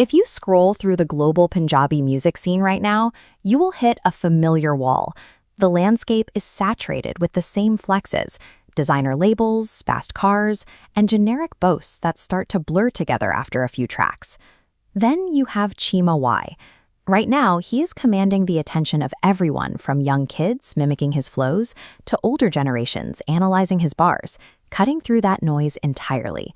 If you scroll through the global Punjabi music scene right now, you will hit a familiar wall. The landscape is saturated with the same flexes, designer labels, fast cars, and generic boasts that start to blur together after a few tracks. Then you have Cheema Y. Right now, he is commanding the attention of everyone from young kids mimicking his flows to older generations analyzing his bars, cutting through that noise entirely.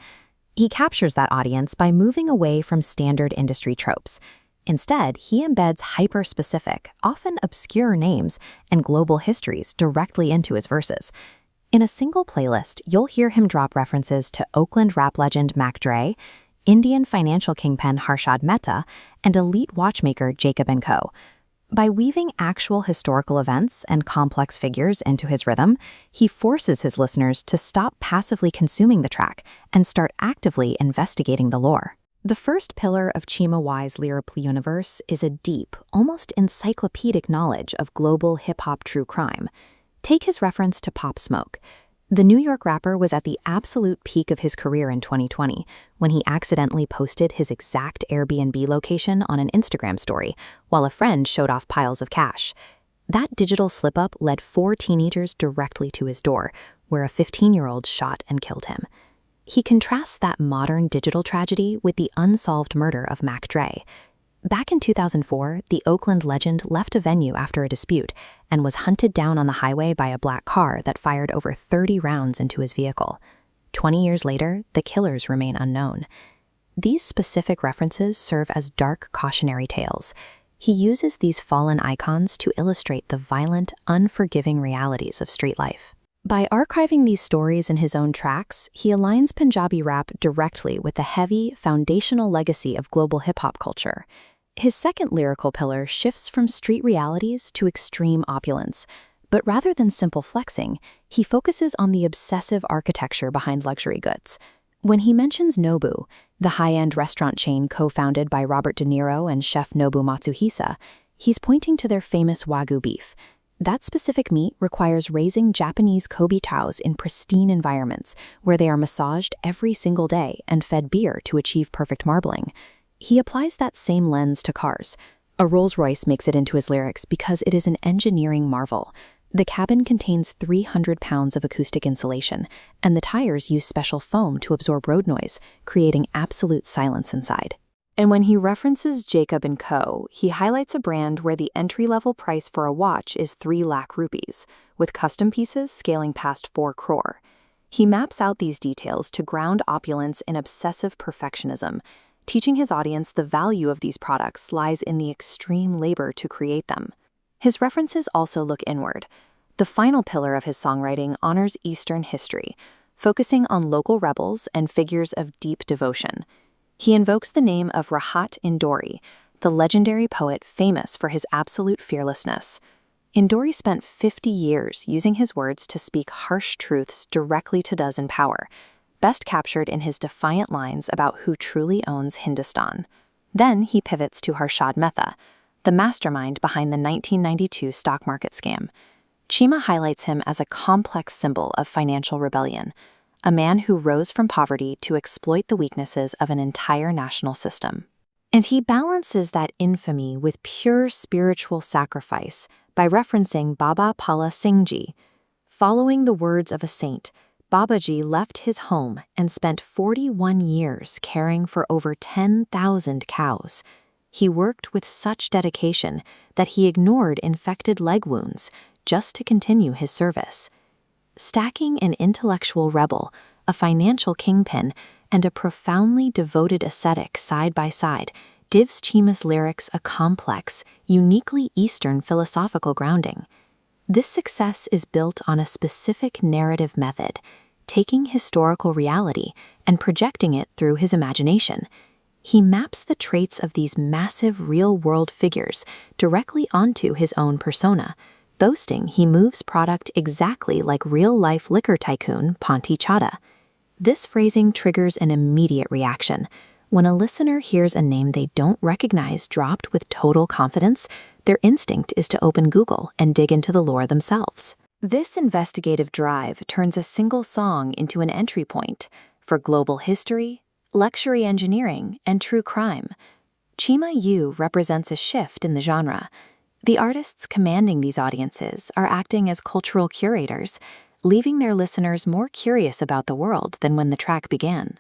He captures that audience by moving away from standard industry tropes. Instead, he embeds hyper-specific, often obscure names and global histories directly into his verses. In a single playlist, you'll hear him drop references to Oakland rap legend Mac Dre, Indian financial kingpin Harshad Mehta, and elite watchmaker Jacob & Co. By weaving actual historical events and complex figures into his rhythm, he forces his listeners to stop passively consuming the track and start actively investigating the lore. The first pillar of Cheema Y's lyrical universe is a deep, almost encyclopedic knowledge of global hip-hop true crime. Take his reference to Pop Smoke. The New York rapper was at the absolute peak of his career in 2020 when he accidentally posted his exact Airbnb location on an Instagram story while a friend showed off piles of cash. That digital slip-up led 4 teenagers directly to his door, where a 15-year-old shot and killed him. He contrasts that modern digital tragedy with the unsolved murder of Mac Dre. Back in 2004, the Oakland legend left a venue after a dispute and was hunted down on the highway by a black car that fired over 30 rounds into his vehicle. 20 years later, the killers remain unknown. These specific references serve as dark cautionary tales. He uses these fallen icons to illustrate the violent, unforgiving realities of street life. By archiving these stories in his own tracks, he aligns Punjabi rap directly with the heavy, foundational legacy of global hip-hop culture. His second lyrical pillar shifts from street realities to extreme opulence, but rather than simple flexing, he focuses on the obsessive architecture behind luxury goods. When he mentions Nobu, the high-end restaurant chain co-founded by Robert De Niro and chef Nobu Matsuhisa, he's pointing to their famous Wagyu beef. That specific meat requires raising Japanese Kobe cows in pristine environments where they are massaged every single day and fed beer to achieve perfect marbling. He applies that same lens to cars. A Rolls-Royce makes it into his lyrics because it is an engineering marvel. The cabin contains 300 pounds of acoustic insulation, and the tires use special foam to absorb road noise, creating absolute silence inside. And when he references Jacob & Co., he highlights a brand where the entry-level price for a watch is 3 lakh rupees, with custom pieces scaling past 4 crore. He maps out these details to ground opulence in obsessive perfectionism, teaching his audience the value of these products lies in the extreme labor to create them. His references also look inward. The final pillar of his songwriting honors Eastern history, focusing on local rebels and figures of deep devotion. He invokes the name of Rahat Indori, the legendary poet famous for his absolute fearlessness. Indori spent 50 years using his words to speak harsh truths directly to those in power, best captured in his defiant lines about who truly owns Hindustan. Then he pivots to Harshad Mehta, the mastermind behind the 1992 stock market scam. Cheema highlights him as a complex symbol of financial rebellion, a man who rose from poverty to exploit the weaknesses of an entire national system. And he balances that infamy with pure spiritual sacrifice by referencing Baba Pala Singh Ji. Following the words of a saint, Babaji left his home and spent 41 years caring for over 10,000 cows. He worked with such dedication that he ignored infected leg wounds just to continue his service. Stacking an intellectual rebel, a financial kingpin, and a profoundly devoted ascetic side by side gives Cheema's lyrics a complex, uniquely Eastern philosophical grounding. This success is built on a specific narrative method, taking historical reality and projecting it through his imagination. He maps the traits of these massive real-world figures directly onto his own persona, boasting he moves product exactly like real-life liquor tycoon Ponti Chadha. This phrasing triggers an immediate reaction. When a listener hears a name they don't recognize dropped with total confidence, their instinct is to open Google and dig into the lore themselves. This investigative drive turns a single song into an entry point for global history, luxury engineering, and true crime. Cheema Y represents a shift in the genre. The artists commanding these audiences are acting as cultural curators, leaving their listeners more curious about the world than when the track began.